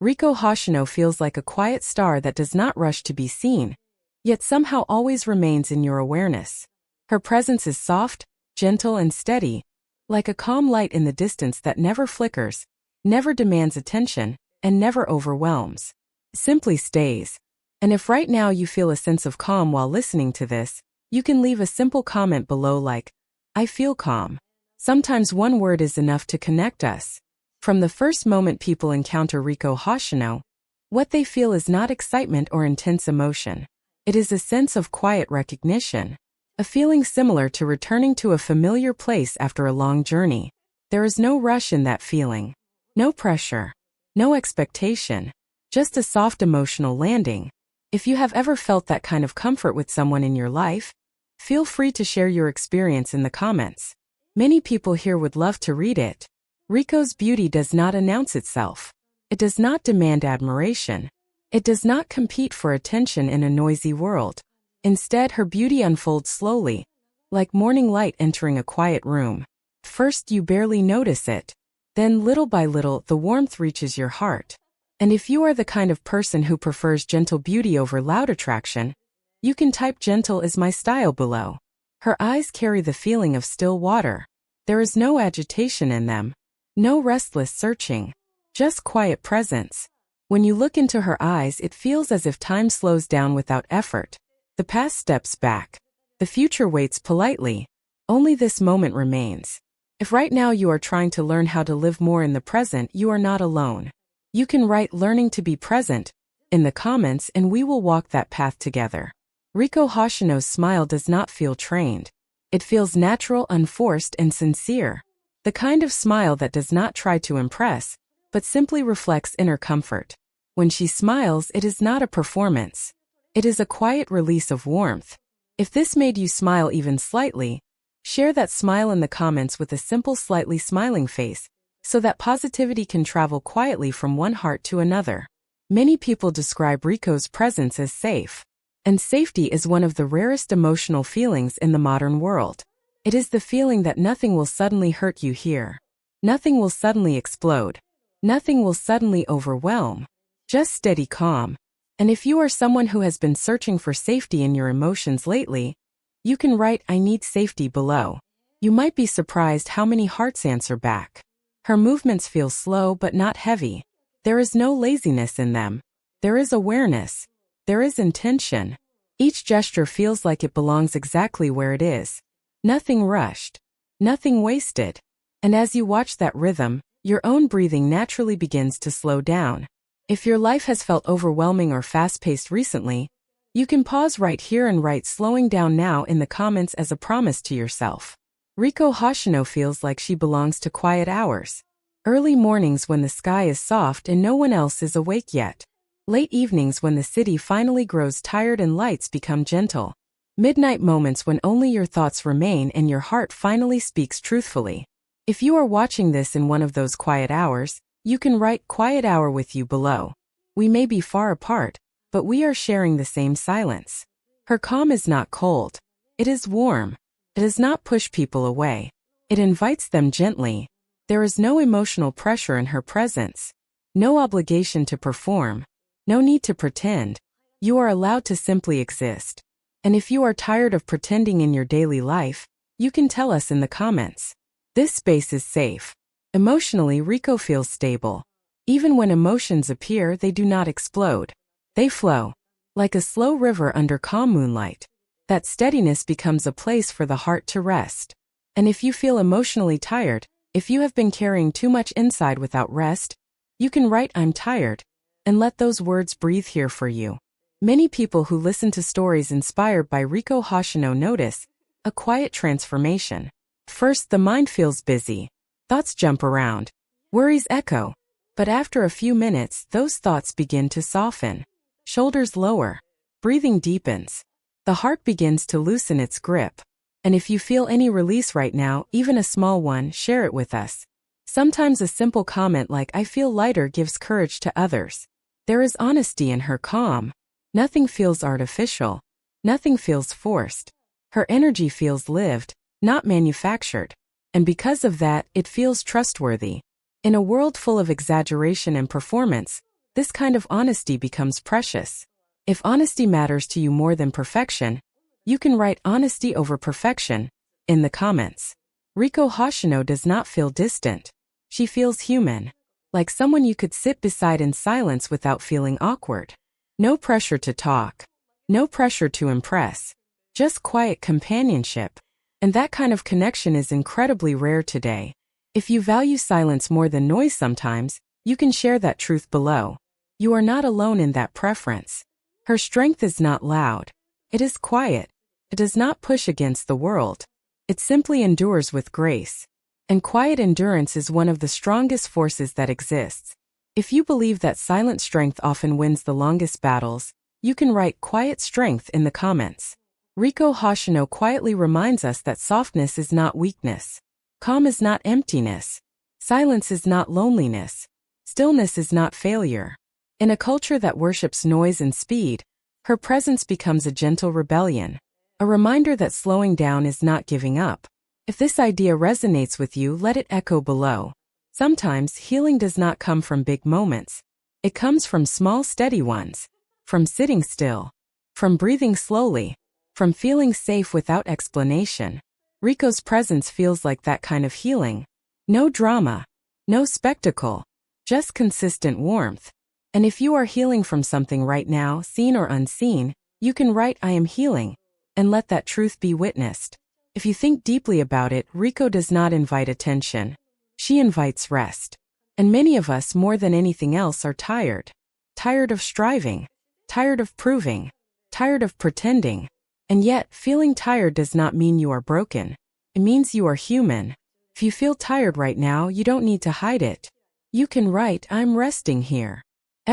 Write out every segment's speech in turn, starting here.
Riko Hoshino feels like a quiet star that does not rush to be seen, yet somehow always remains in your awareness. Her presence is soft, gentle and steady, like a calm light in the distance that never flickers, never demands attention, and never overwhelms. Simply stays. And if right now you feel a sense of calm while listening to this, you can leave a simple comment below like, "I feel calm." Sometimes one word is enough to connect us. From the first moment people encounter Riko Hoshino, what they feel is not excitement or intense emotion. It is a sense of quiet recognition, a feeling similar to returning to a familiar place after a long journey. There is no rush in that feeling, no pressure, no expectation, just a soft emotional landing. If you have ever felt that kind of comfort with someone in your life, feel free to share your experience in the comments. Many people here would love to read it. Riko's beauty does not announce itself. It does not demand admiration. It does not compete for attention in a noisy world. Instead, her beauty unfolds slowly, like morning light entering a quiet room. First, you barely notice it. Then, little by little, the warmth reaches your heart. And if you are the kind of person who prefers gentle beauty over loud attraction, you can type "gentle is my style" below. Her eyes carry the feeling of still water. There is no agitation in them, no restless searching, just quiet presence. When you look into her eyes, it feels as if time slows down without effort. The past steps back. The future waits politely. Only this moment remains. If right now you are trying to learn how to live more in the present, you are not alone. You can write "learning to be present" in the comments and we will walk that path together. Riko Hoshino's smile does not feel trained. It feels natural, unforced, and sincere. The kind of smile that does not try to impress, but simply reflects inner comfort. When she smiles, it is not a performance. It is a quiet release of warmth. If this made you smile even slightly, share that smile in the comments with a simple slightly smiling face, so that positivity can travel quietly from one heart to another. Many people describe Riko's presence as safe. And safety is one of the rarest emotional feelings in the modern world. It is the feeling that nothing will suddenly hurt you here. Nothing will suddenly explode. Nothing will suddenly overwhelm. Just steady calm. And if you are someone who has been searching for safety in your emotions lately, you can write "I need safety" below. You might be surprised how many hearts answer back. Her movements feel slow but not heavy. There is no laziness in them. There is awareness. There is intention. Each gesture feels like it belongs exactly where it is. Nothing rushed. Nothing wasted. And as you watch that rhythm, your own breathing naturally begins to slow down. If your life has felt overwhelming or fast-paced recently, you can pause right here and write "slowing down now" in the comments as a promise to yourself. Riko Hoshino feels like she belongs to quiet hours. Early mornings when the sky is soft and no one else is awake yet. Late evenings when the city finally grows tired and lights become gentle. Midnight moments when only your thoughts remain and your heart finally speaks truthfully. If you are watching this in one of those quiet hours, you can write "quiet hour" with you below. We may be far apart, but we are sharing the same silence. Her calm is not cold. It is warm. It does not push people away. It invites them gently. There is no emotional pressure in her presence. No obligation to perform. No need to pretend. You are allowed to simply exist. And if you are tired of pretending in your daily life, you can tell us in the comments. This space is safe. Emotionally, Riko feels stable. Even when emotions appear, they do not explode. They flow. Like a slow river under calm moonlight. That steadiness becomes a place for the heart to rest. And if you feel emotionally tired, if you have been carrying too much inside without rest, you can write "I'm tired," and let those words breathe here for you. Many people who listen to stories inspired by Riko Hoshino notice a quiet transformation. First, the mind feels busy. Thoughts jump around. Worries echo. But after a few minutes, those thoughts begin to soften. Shoulders lower. Breathing deepens. The heart begins to loosen its grip. And if you feel any release right now, even a small one, share it with us. Sometimes a simple comment like "I feel lighter" gives courage to others. There is honesty in her calm. Nothing feels artificial. Nothing feels forced. Her energy feels lived, not manufactured. And because of that, it feels trustworthy. In a world full of exaggeration and performance, this kind of honesty becomes precious. If honesty matters to you more than perfection, you can write honesty over perfection in the comments. Riko Hoshino does not feel distant. She feels human, like someone you could sit beside in silence without feeling awkward. No pressure to talk, no pressure to impress, just quiet companionship. And that kind of connection is incredibly rare today. If you value silence more than noise sometimes, you can share that truth below. You are not alone in that preference. Her strength is not loud. It is quiet. It does not push against the world. It simply endures with grace. And quiet endurance is one of the strongest forces that exists. If you believe that silent strength often wins the longest battles, you can write quiet strength in the comments. Riko Hoshino quietly reminds us that softness is not weakness. Calm is not emptiness. Silence is not loneliness. Stillness is not failure. In a culture that worships noise and speed, her presence becomes a gentle rebellion, a reminder that slowing down is not giving up. If this idea resonates with you, let it echo below. Sometimes healing does not come from big moments. It comes from small, steady ones, from sitting still, from breathing slowly, from feeling safe without explanation. Riko's presence feels like that kind of healing. No drama, no spectacle, just consistent warmth. And if you are healing from something right now, seen or unseen, you can write "I am healing" and let that truth be witnessed. If you think deeply about it, Riko does not invite attention. She invites rest. And many of us, more than anything else, are tired. Tired of striving. Tired of proving. Tired of pretending. And yet, feeling tired does not mean you are broken. It means you are human. If you feel tired right now, you don't need to hide it. You can write, "I'm resting here."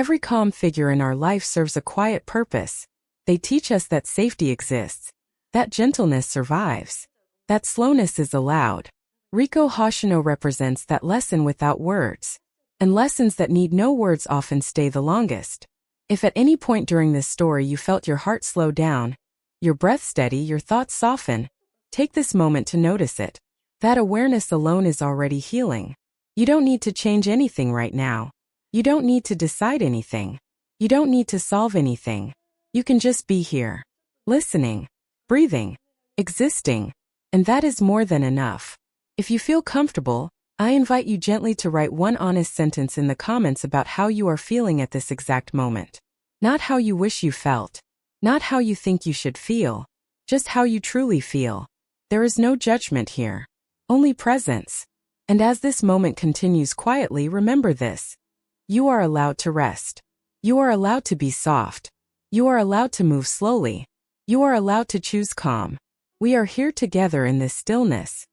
Every calm figure in our life serves a quiet purpose. They teach us that safety exists, that gentleness survives, that slowness is allowed. Riko Hoshino represents that lesson without words. And lessons that need no words often stay the longest. If at any point during this story you felt your heart slow down, your breath steady, your thoughts soften, take this moment to notice it. That awareness alone is already healing. You don't need to change anything right now. You don't need to decide anything. You don't need to solve anything. You can just be here, listening, breathing, existing, and that is more than enough. If you feel comfortable, I invite you gently to write one honest sentence in the comments about how you are feeling at this exact moment. Not how you wish you felt, not how you think you should feel, just how you truly feel. There is no judgment here, only presence. And as this moment continues quietly, remember this. You are allowed to rest. You are allowed to be soft. You are allowed to move slowly. You are allowed to choose calm. We are here together in this stillness.